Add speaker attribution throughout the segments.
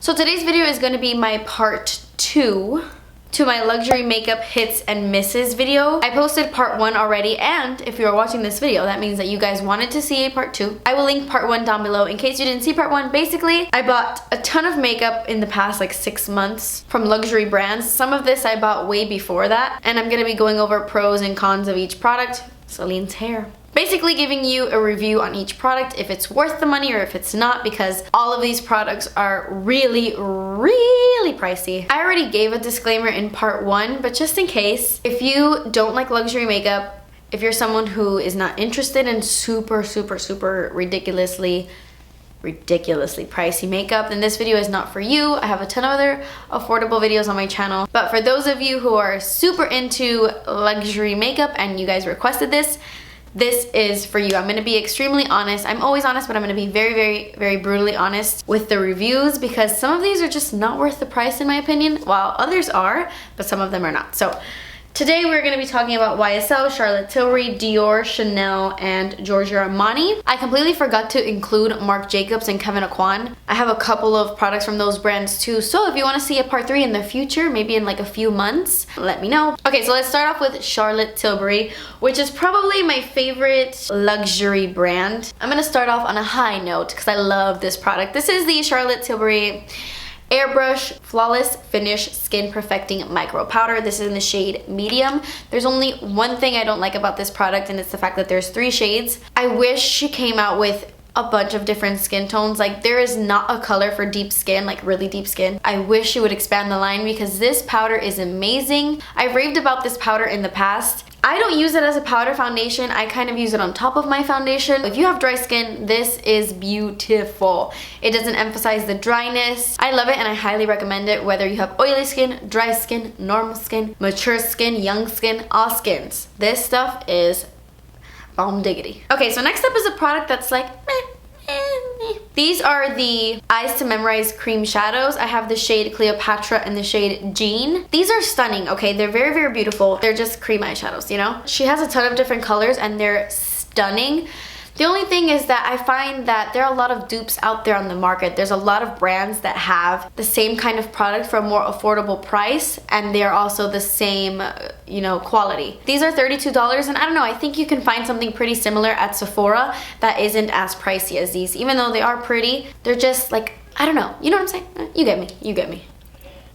Speaker 1: So today's video is going to be my part 2 to my luxury makeup hits and misses video. I posted part 1 already, and if you are watching this video, that means that you guys wanted to see a part 2. I will link part 1 down below in case you didn't see part 1. Basically, I bought a ton of makeup in the past like 6 months from luxury brands. Some of this I bought way before that, and I'm going to be going over pros and cons of each product. Celine's hair. Basically giving you a review on each product, if it's worth the money or if it's not, because all of these products are really pricey. I already gave a disclaimer in part 1, but just in case, if you don't like luxury makeup, if you're someone who is not interested in super ridiculously pricey makeup, then this video is not for you. I have a ton of other affordable videos on my channel, but for those of you who are super into luxury makeup and you guys requested this is for you. I'm going to be extremely honest. I'm always honest, but I'm going to be very brutally honest with the reviews, because some of these are just not worth the price in my opinion, while others are, but some of them are not. So today we're going to be talking about YSL, Charlotte Tilbury, Dior, Chanel, and Giorgio Armani. I completely forgot to include Marc Jacobs and Kevyn Aucoin. I have a couple of products from those brands too, so if you want to see a part 3 in the future, maybe in like a few months, let me know. Okay, so let's start off with Charlotte Tilbury, which is probably my favorite luxury brand. I'm going to start off on a high note because I love this product. This is the Charlotte Tilbury Airbrush Flawless Finish Skin Perfecting Micro Powder. This is in the shade medium. There's only one thing I don't like about this product, and it's the fact that there's 3 shades. I wish she came out with a bunch of different skin tones. Like, there is not a color for deep skin, like really deep skin. I wish she would expand the line because this powder is amazing. I've raved about this powder in the past. I don't use it as a powder foundation. I kind of use it on top of my foundation. If you have dry skin, this is beautiful. It doesn't emphasize the dryness. I love it and I highly recommend it, whether you have oily skin, dry skin, normal skin, mature skin, young skin, all skins. This stuff is bomb diggity. Okay, so next up is a product that's like meh. These are the Eyes to Mesmerize cream shadows. I have the shade Cleopatra and the shade Jean. These are stunning, okay? They're very beautiful. They're just cream eyeshadows, you know? She has a ton of different colors and they're stunning. The only thing is that I find that there are a lot of dupes out there on the market. There's a lot of brands that have the same kind of product for a more affordable price, and they're also the same, you know, quality. These are $32, and I don't know, I think you can find something pretty similar at Sephora that isn't as pricey as these. Even though they are pretty, they're just like, I don't know. You know what I'm saying? You get me. You get me.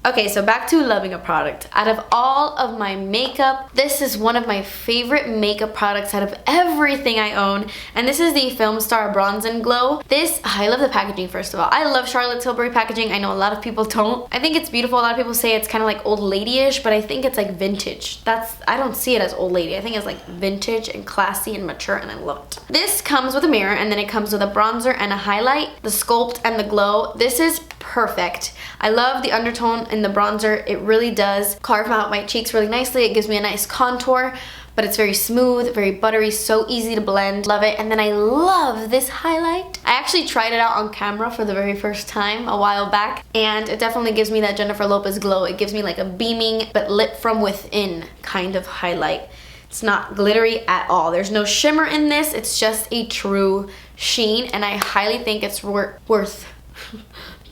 Speaker 1: Okay, so back to loving a product. Out of all of my makeup, this is one of my favorite makeup products out of everything I own, and this is the Filmstar Bronze and Glow. I love the packaging, first of all. I love Charlotte Tilbury packaging. I know a lot of people don't. I think it's beautiful. A lot of people say it's kind of like old lady-ish, but I think it's like vintage. I don't see it as old lady. I think it's like vintage and classy and mature, and I love it. This comes with a mirror, and then it comes with a bronzer and a highlight, the sculpt and the glow. This is perfect. I love the undertone in the bronzer. It really does carve out my cheeks really nicely. It gives me a nice contour, but it's very smooth, very buttery, so easy to blend. Love it. And then I love this highlight. I actually tried it out on camera for the very first time a while back, and it definitely gives me that Jennifer Lopez glow. It gives me like a beaming but lit from within kind of highlight. It's not glittery at all. There's no shimmer in this. It's just a true sheen, and I highly think it's worth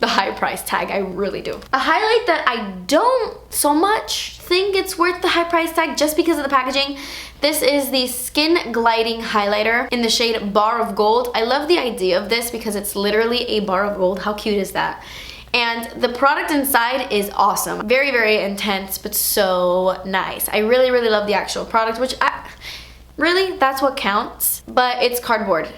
Speaker 1: the high price tag. I really do. A highlight that I don't so much think it's worth the high price tag just because of the packaging. This is the Skin Gliding Highlighter in the shade Bar of Gold. I love the idea of this because it's literally a bar of gold. How cute is that? And the product inside is awesome. Very intense, but so nice. I really love the actual product, which really, that's what counts. But it's cardboard.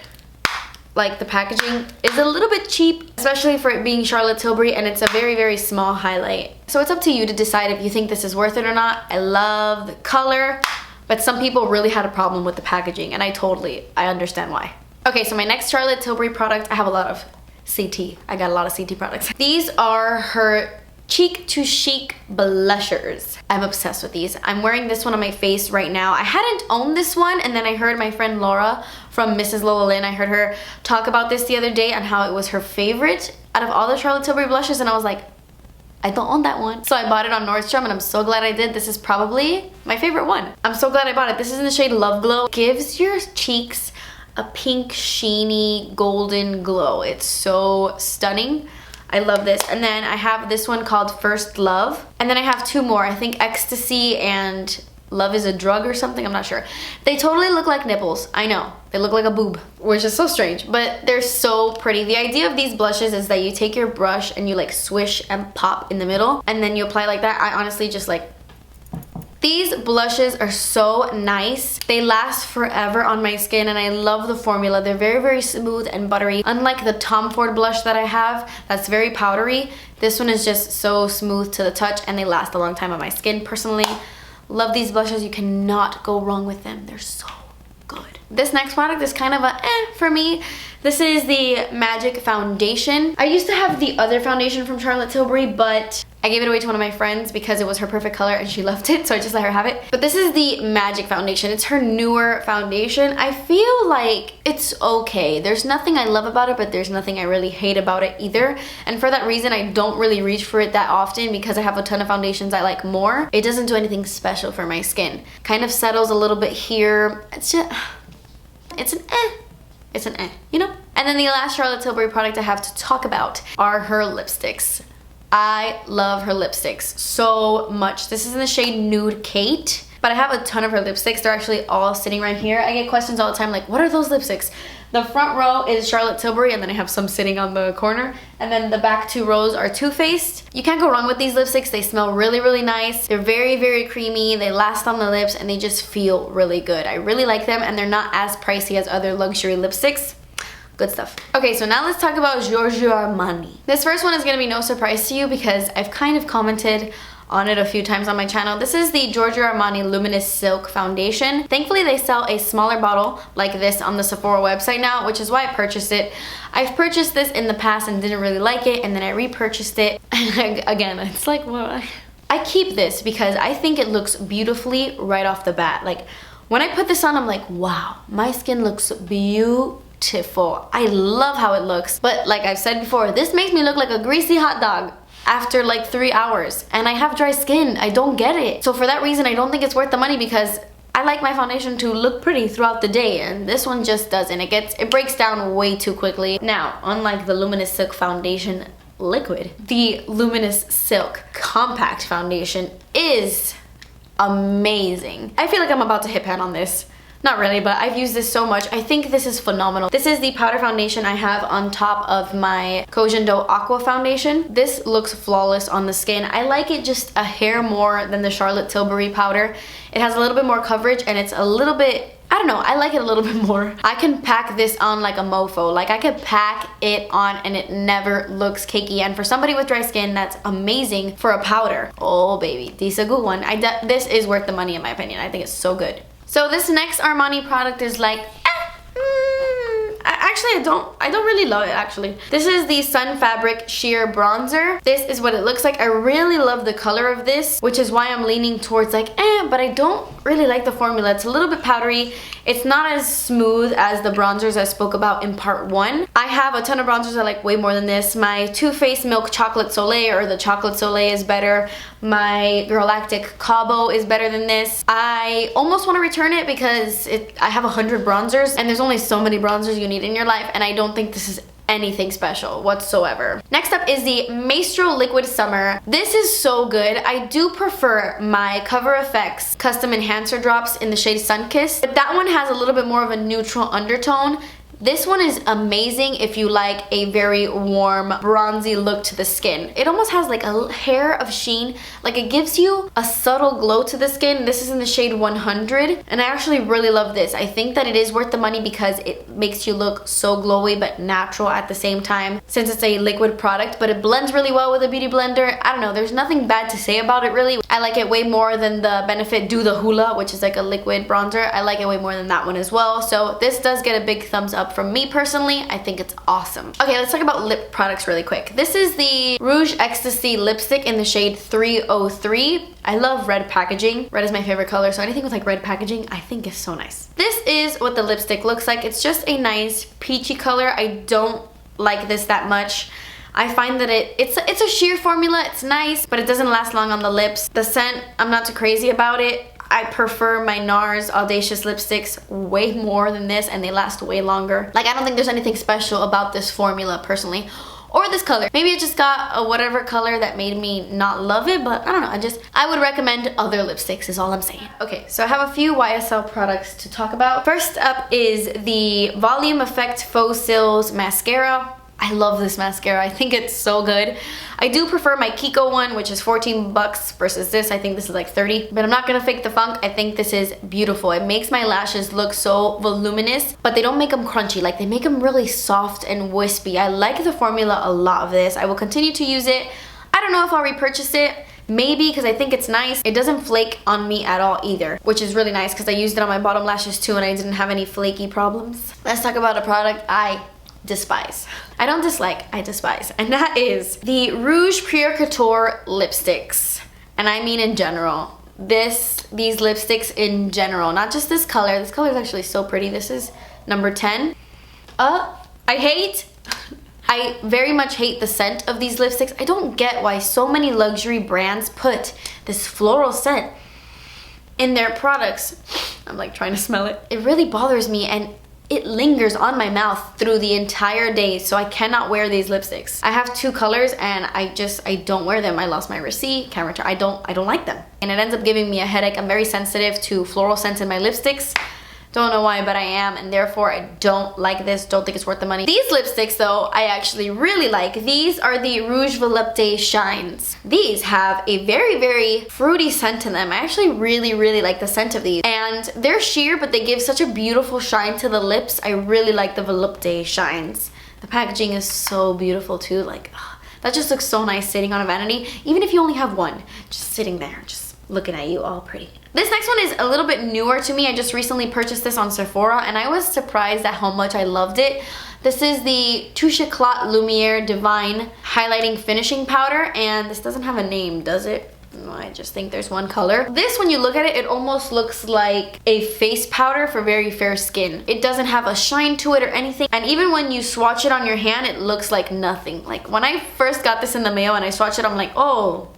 Speaker 1: Like, the packaging is a little bit cheap, especially for it being Charlotte Tilbury, and it's a very small highlight. So it's up to you to decide if you think this is worth it or not. I love the color, but some people really had a problem with the packaging, and I understand why. Okay, so my next Charlotte Tilbury product, I have a lot of CT. I got a lot of CT products. These are her Cheek to Chic blushers. I'm obsessed with these. I'm wearing this one on my face right now. I hadn't owned this one, and then I heard my friend Laura from Mrs. Lola Lynn, I heard her talk about this the other day and how it was her favorite out of all the Charlotte Tilbury blushes, and I was like, I don't own that one. So I bought it on Nordstrom, and I'm so glad I did. This is probably my favorite one. I'm so glad I bought it. This is in the shade Love Glow. Gives your cheeks a pink, sheeny, golden glow. It's so stunning. I love this. And then I have this one called First Love. And then I have two more. I think Ecstasy and Love is a Drug or something. I'm not sure. They totally look like nipples. I know. They look like a boob, which is so strange, but they're so pretty. The idea of these blushes is that you take your brush and you like swish and pop in the middle, and then you apply like that. I honestly just like... These blushes are so nice. They last forever on my skin, and I love the formula. They're very, very smooth and buttery. Unlike the Tom Ford blush that I have, that's very powdery, this one is just so smooth to the touch, and they last a long time on my skin. Personally, love these blushes. You cannot go wrong with them. They're so good. This next product is kind of a for me. This is the Magic Foundation. I used to have the other foundation from Charlotte Tilbury, but I gave it away to one of my friends because it was her perfect color and she loved it, so I just let her have it. But this is the Magic Foundation. It's her newer foundation. I feel like it's okay. There's nothing I love about it, but there's nothing I really hate about it either. And for that reason, I don't really reach for it that often because I have a ton of foundations I like more. It doesn't do anything special for my skin. Kind of settles a little bit here. It's just... It's an It's an you know? And then the last Charlotte Tilbury product I have to talk about are her lipsticks. I love her lipsticks so much. This is in the shade Nude Kate, but I have a ton of her lipsticks. They're actually all sitting right here. I get questions all the time like, what are those lipsticks? The front row is Charlotte Tilbury, and then I have some sitting on the corner. And then the back two rows are Too Faced. You can't go wrong with these lipsticks. They smell really, really nice. They're very, very creamy. They last on the lips, and they just feel really good. I really like them, and they're not as pricey as other luxury lipsticks. Good stuff. Okay, so now let's talk about Giorgio Armani. This first one is gonna be no surprise to you because I've kind of commented on it a few times on my channel. This is the Giorgio Armani Luminous Silk Foundation. Thankfully, they sell a smaller bottle like this on the Sephora website now, which is why I purchased it. I've purchased this in the past and didn't really like it, and then I repurchased it. Again, it's like, well, I keep this because I think it looks beautifully right off the bat. Like, when I put this on, I'm like, wow, my skin looks beautiful. I love how it looks. But like I've said before, this makes me look like a greasy hot dog after like 3 hours, and I have dry skin. I don't get it. So for that reason, I don't think it's worth the money because I like my foundation to look pretty throughout the day, and this one just doesn't. It breaks down way too quickly. Now, unlike the Luminous Silk Foundation liquid, the Luminous Silk Compact Foundation is amazing. I feel like I'm about to hit pan on this. Not really, but I've used this so much. I think this is phenomenal. This is the powder foundation I have on top of my Cogendo Aqua foundation. This looks flawless on the skin. I like it just a hair more than the Charlotte Tilbury powder. It has a little bit more coverage, and it's a little bit, I don't know, I like it a little bit more. I can pack this on like a mofo. Like, I could pack it on and it never looks cakey. And for somebody with dry skin, that's amazing for a powder. Oh baby, this is a good one. This is worth the money in my opinion. I think it's so good. So this next Armani product is like, actually I don't really love it actually. This is the Sun Fabric Sheer Bronzer. This is what it looks like. I really love the color of this, which is why I'm leaning towards like, but I don't really like the formula. It's a little bit powdery. It's not as smooth as the bronzers I spoke about in part 1. I have a ton of bronzers I like way more than this. My Too Faced Milk Chocolate Soleil, or the Chocolate Soleil, is better. My Galactic Cabo is better than this. I almost want to return it because I have 100 bronzers, and there's only so many bronzers you need in your life, and I don't think this is anything special whatsoever. Next up is the Maestro Liquid Summer. This is so good. I do prefer my Cover FX Custom Enhancer Drops in the shade Sunkissed, but that one has a little bit more of a neutral undertone. This one is amazing if you like a very warm, bronzy look to the skin. It almost has like a hair of sheen. Like, it gives you a subtle glow to the skin. This is in the shade 100, and I actually really love this. I think that it is worth the money because it makes you look so glowy but natural at the same time, since it's a liquid product, but it blends really well with a beauty blender. I don't know, there's nothing bad to say about it really. I like it way more than the Benefit Do the Hula, which is like a liquid bronzer. I like it way more than that one as well. So this does get a big thumbs up from me personally. I think it's awesome. Okay, let's talk about lip products really quick. This is the Rouge Ecstasy lipstick in the shade 303. I love red packaging. Red is my favorite color, so anything with like red packaging I think is so nice. This is what the lipstick looks like. It's just a nice peachy color. I don't like this that much. I find that it's a sheer formula. It's nice, but it doesn't last long on the lips. The scent, I'm not too crazy about it. I prefer my NARS Audacious lipsticks way more than this, and they last way longer. Like, I don't think there's anything special about this formula personally. or this color. Maybe I just got a whatever color that made me not love it, but I don't know. I would recommend other lipsticks is all I'm saying. Okay, so I have a few YSL products to talk about. First up is the Volume Effect Faux Cils Mascara. I love this mascara. I think it's so good. I do prefer my Kiko one, which is 14 bucks versus this. I think this is like 30, but I'm not gonna fake the funk. I think this is beautiful. It makes my lashes look so voluminous, but they don't make them crunchy. Like, they make them really soft and wispy. I like the formula a lot of this. I will continue to use it. I don't know if I'll repurchase it. Maybe, because I think it's nice. It doesn't flake on me at all either, which is really nice because I used it on my bottom lashes too and I didn't have any flaky problems. Let's talk about a product I despise. I don't dislike, I despise. And that is the Rouge Pure Couture lipsticks. And I mean in general. These lipsticks in general, not just this color. This color is actually so pretty. This is number 10. I very much hate the scent of these lipsticks. I don't get why so many luxury brands put this floral scent in their products. I'm like trying to smell it. It really bothers me, and it lingers on my mouth through the entire day, so I cannot wear these lipsticks. I have 2 colors and I don't wear them. I lost my receipt, can't return. I don't like them. And it ends up giving me a headache. I'm very sensitive to floral scents in my lipsticks. Don't know why, but I am, and therefore I don't like this. Don't think it's worth the money. These lipsticks though, I actually really like. These are the Rouge Volupte Shines. These have a very, very fruity scent in them. I actually really like the scent of these. And they're sheer, but they give such a beautiful shine to the lips. I really like the Volupte Shines. The packaging is so beautiful too. Like, that just looks so nice sitting on a vanity. Even if you only have one, just sitting there, just looking at you all pretty. This next one is a little bit newer to me. I just recently purchased this on Sephora and I was surprised at how much I loved it. This is the Touche Eclat Lumiere Divine Highlighting Finishing Powder, and this doesn't have a name, does it? No, I just think there's one color. This, when you look at it, it almost looks like a face powder for very fair skin. It doesn't have a shine to it or anything, and even when you swatch it on your hand, it looks like nothing. Like, when I first got this in the mail and I swatched it, I'm like, oh,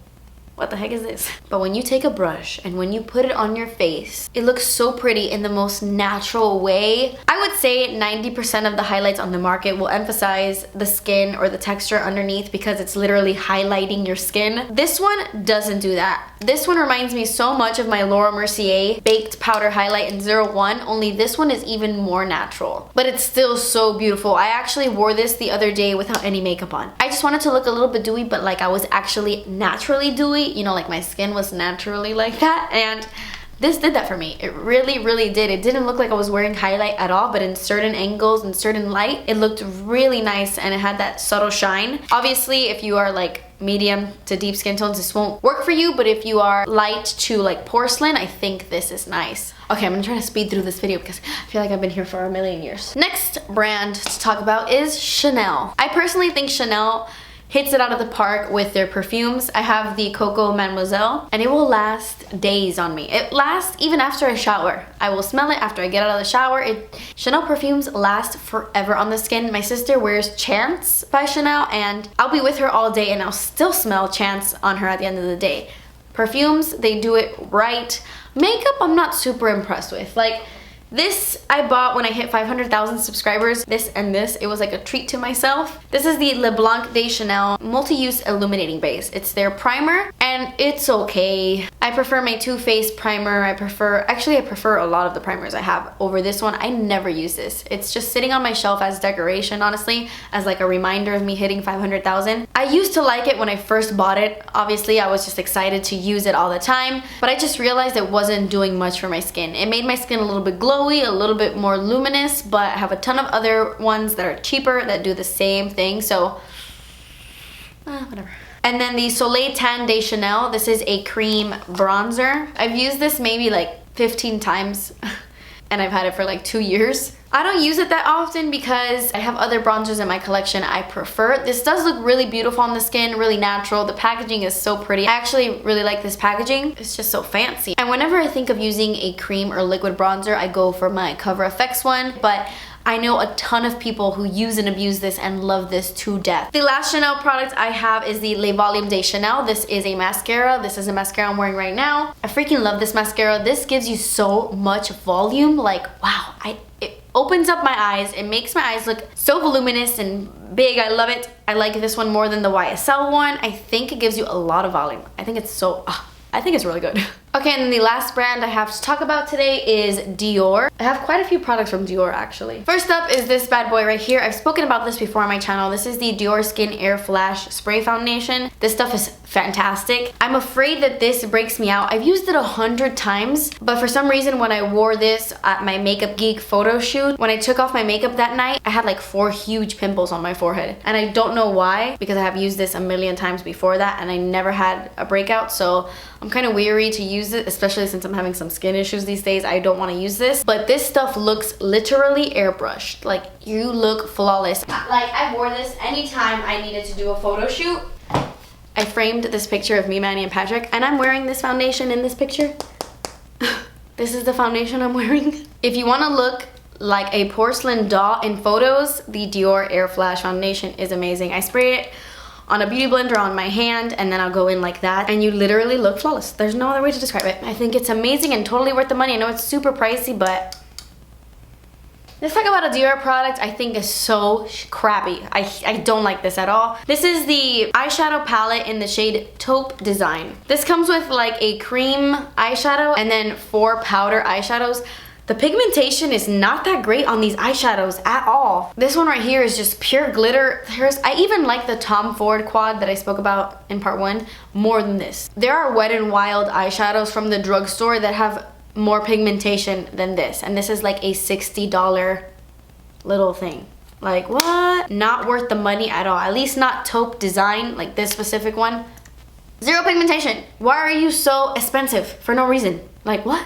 Speaker 1: what the heck is this? But when you take a brush and when you put it on your face, it looks so pretty in the most natural way. I would say 90% of the highlights on the market will emphasize the skin or the texture underneath because it's literally highlighting your skin. This one doesn't do that. This one reminds me so much of my Laura Mercier Baked Powder Highlight in 01, only this one is even more natural. But it's still so beautiful. I actually wore this the other day without any makeup on. I just wanted to look a little bit dewy, but like I was actually naturally dewy. You know, like my skin was naturally like that, and this did that for me. It really did. It didn't look like I was wearing highlight at all, but in certain angles and certain light, it looked really nice and it had that subtle shine. Obviously, if you are like medium to deep skin tones, this won't work for you, but if you are light to like porcelain, I think this is nice. Okay, I'm gonna try to speed through this video because I feel like I've been here for a million years. Next brand to talk about is Chanel. I personally think Chanel hits it out of the park with their perfumes. I have the Coco Mademoiselle, and it will last days on me. It lasts even after a shower. I will smell it after I get out of the shower. Chanel perfumes last forever on the skin. My sister wears Chance by Chanel, and I'll be with her all day and I'll still smell Chance on her at the end of the day. Perfumes, they do it right. Makeup, I'm not super impressed with. Like, this I bought when I hit 500,000 subscribers. This and this, it was like a treat to myself. This is the Leblanc de Chanel Multi-Use Illuminating Base. It's their primer and it's okay. I prefer my Too Faced primer. I prefer a lot of the primers I have over this one. I never use this. It's just sitting on my shelf as decoration, honestly, as like a reminder of me hitting 500,000. I used to like it when I first bought it. Obviously, I was just excited to use it all the time, but I just realized it wasn't doing much for my skin. It made my skin a little bit glowy, a little bit more luminous, but I have a ton of other ones that are cheaper that do the same thing, so whatever. And then the Soleil Tan de Chanel. This is a cream bronzer. I've used this maybe like 15 times and I've had it for like 2 years. I don't use it that often because I have other bronzers in my collection I prefer. This does look really beautiful on the skin, really natural. The packaging is so pretty. I actually really like this packaging. It's just so fancy. And whenever I think of using a cream or liquid bronzer, I go for my Cover FX one, but I know a ton of people who use and abuse this and love this to death. The last Chanel product I have is the Le Volume de Chanel. This is a mascara. This is a mascara I'm wearing right now. I freaking love this mascara. This gives you so much volume. Like, wow, opens up my eyes. It makes my eyes look so voluminous and big. I love it. I like this one more than the YSL one. I think it gives you a lot of volume. I think it's so, I think it's really good. Okay, and then the last brand I have to talk about today is Dior. I have quite a few products from Dior actually. First up is this bad boy right here. I've spoken about this before on my channel. This is the Dior Skin Air Flash Spray Foundation. This stuff is fantastic. I'm afraid that this breaks me out. I've used it 100 times, but for some reason when I wore this at my Makeup Geek photo shoot, when I took off my makeup that night, I had like 4 huge pimples on my forehead. And I don't know why, because I have used this a million times before that and I never had a breakout, so I'm kind of weary to use it, especially since I'm having some skin issues these days. I don't want to use this, but this stuff looks literally airbrushed. Like, you look flawless. Like, I wore this anytime I needed to do a photo shoot. I framed this picture of me, Manny, and Patrick, and I'm wearing this foundation in this picture. This is the foundation I'm wearing. If you want to look like a porcelain doll in photos, the Dior Air Flash Foundation is amazing. I spray it on a beauty blender on my hand, and then I'll go in like that, and you literally look flawless. There's no other way to describe it. I think it's amazing and totally worth the money. I know it's super pricey, but let's talk about a Dior product I think is so crappy. I don't like this at all. This is the eyeshadow palette in the shade Taupe Design. This comes with like a cream eyeshadow and then 4 powder eyeshadows. The pigmentation is not that great on these eyeshadows at all. This one right here is just pure glitter. I even like the Tom Ford quad that I spoke about in part 1 more than this. There are Wet n Wild eyeshadows from the drugstore that have more pigmentation than this, and this is like a $60 little thing. Like, what? Not worth the money at all. At least not Taupe Design, like this specific one. 0 pigmentation. Why are you so expensive for no reason? Like, what?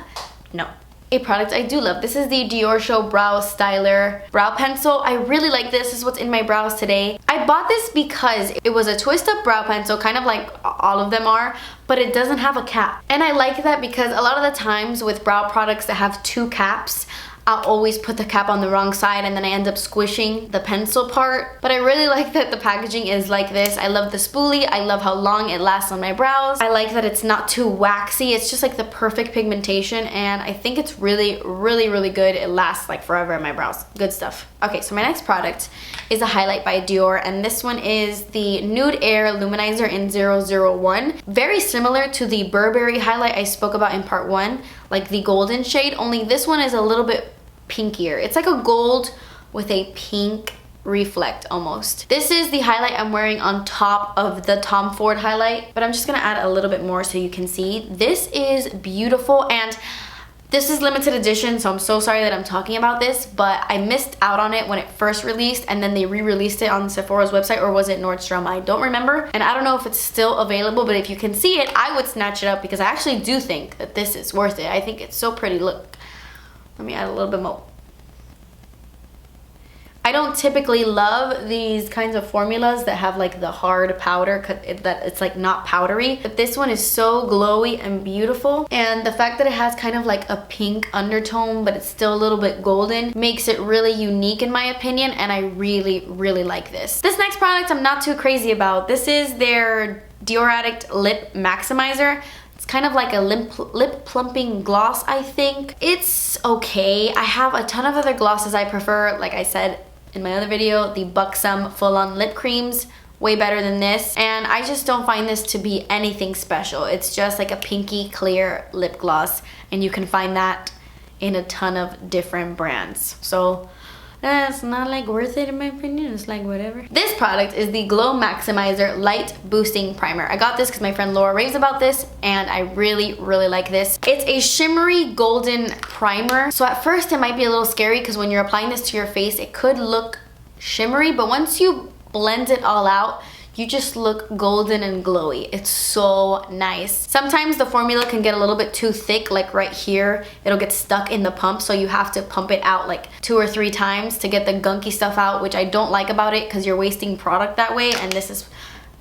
Speaker 1: No. A product I do love. This is the Dior Show Brow Styler Brow Pencil. I really like this. This is what's in my brows today. I bought this because it was a twist up brow pencil, kind of like all of them are, but it doesn't have a cap. And I like that because a lot of the times with brow products that have 2 caps, I'll always put the cap on the wrong side and then I end up squishing the pencil part. But I really like that the packaging is like this. I love the spoolie. I love how long it lasts on my brows. I like that it's not too waxy. It's just like the perfect pigmentation, and I think it's really, really, really good. It lasts like forever in my brows. Good stuff. Okay, so my next product is a highlight by Dior, and this one is the Nude Air Luminizer in 001. Very similar to the Burberry highlight I spoke about in part 1, like the golden shade, only this one is a little bit pinkier. It's like a gold with a pink reflect almost. This is the highlight I'm wearing on top of the Tom Ford highlight, but I'm just gonna add a little bit more so you can see. This is beautiful, and this is limited edition, so I'm so sorry that I'm talking about this, but I missed out on it when it first released, and then they re-released it on Sephora's website, or was it Nordstrom? I don't remember, and I don't know if it's still available, but if you can see it, I would snatch it up because I actually do think that this is worth it. I think it's so pretty. Look. Let me add a little bit more. I don't typically love these kinds of formulas that have like the hard powder, that it's like not powdery, but this one is so glowy and beautiful, and the fact that it has kind of like a pink undertone but it's still a little bit golden makes it really unique in my opinion, and I really, really like this. This next product I'm not too crazy about. This is their Dior Addict Lip Maximizer. It's kind of like a lip plumping gloss, I think. It's okay. I have a ton of other glosses I prefer. Like I said in my other video, the Buxom full-on lip creams, way better than this. And I just don't find this to be anything special. It's just like a pinky clear lip gloss, and you can find that in a ton of different brands. So it's not like worth it in my opinion. It's like whatever. This product is the Glow Maximizer Light Boosting Primer. I got this because my friend Laura raves about this, and I really, really like this. It's a shimmery golden primer. So at first it might be a little scary because when you're applying this to your face, it could look shimmery, but once you blend it all out, you just look golden and glowy. It's so nice. Sometimes the formula can get a little bit too thick, like right here. It'll get stuck in the pump, so you have to pump it out like 2 or 3 times to get the gunky stuff out, which I don't like about it because you're wasting product that way, and this is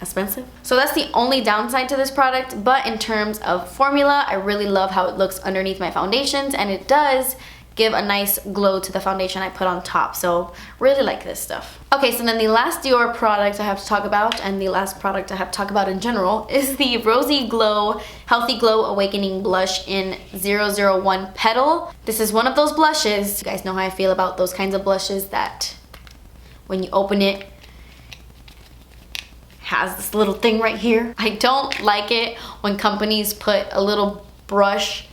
Speaker 1: expensive. So that's the only downside to this product, but in terms of formula, I really love how it looks underneath my foundations, and it does give a nice glow to the foundation I put on top. So really like this stuff. Okay, so then the last Dior product I have to talk about, and the last product I have to talk about in general, is the Rosy Glow Healthy Glow Awakening Blush in 001 Petal. This is one of those blushes, you guys know how I feel about those kinds of blushes that when you open it, has this little thing right here. I don't like it when companies put a little brush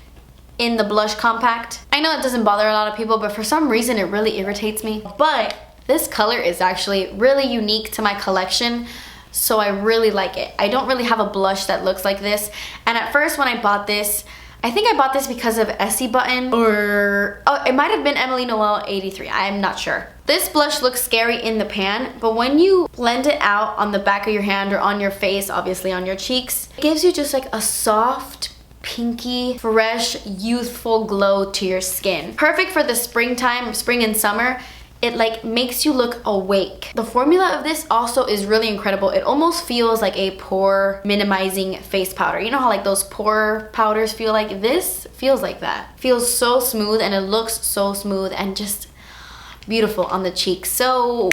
Speaker 1: in the blush compact. I know it doesn't bother a lot of people, but for some reason it really irritates me. But this color is actually really unique to my collection, so I really like it. I don't really have a blush that looks like this, and at first when I bought this, I think I bought this because of Essie Button, or oh, it might have been Emily Noel 83, I'm not sure. This blush looks scary in the pan, but when you blend it out on the back of your hand or on your face, obviously on your cheeks, it gives you just like a soft, pinky, fresh, youthful glow to your skin. Perfect for the springtime, spring and summer. It like makes you look awake. The formula of this also is really incredible. It almost feels like a pore minimizing face powder. You know how like those pore powders feel like? This feels like that. Feels so smooth, and it looks so smooth and just beautiful on the cheeks. So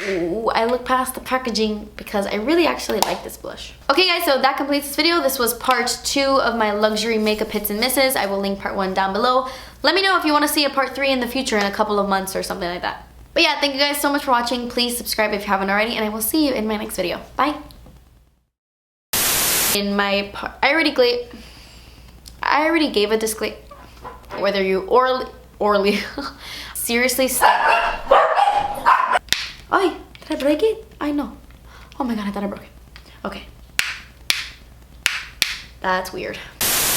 Speaker 1: I look past the packaging because I really actually like this blush. Okay guys, so that completes this video. This was part 2 of my luxury makeup hits and misses. I will link part 1 down below. Let me know if you want to see a part 3 in the future in a couple of months or something like that. But yeah, thank you guys so much for watching. Please subscribe if you haven't already, and I will see you in my next video. Bye. In my part, I already gave a disclaimer. Whether you orally seriously stop. Oh, did I break it? I know. Oh my god, I thought I broke it. Okay. That's weird.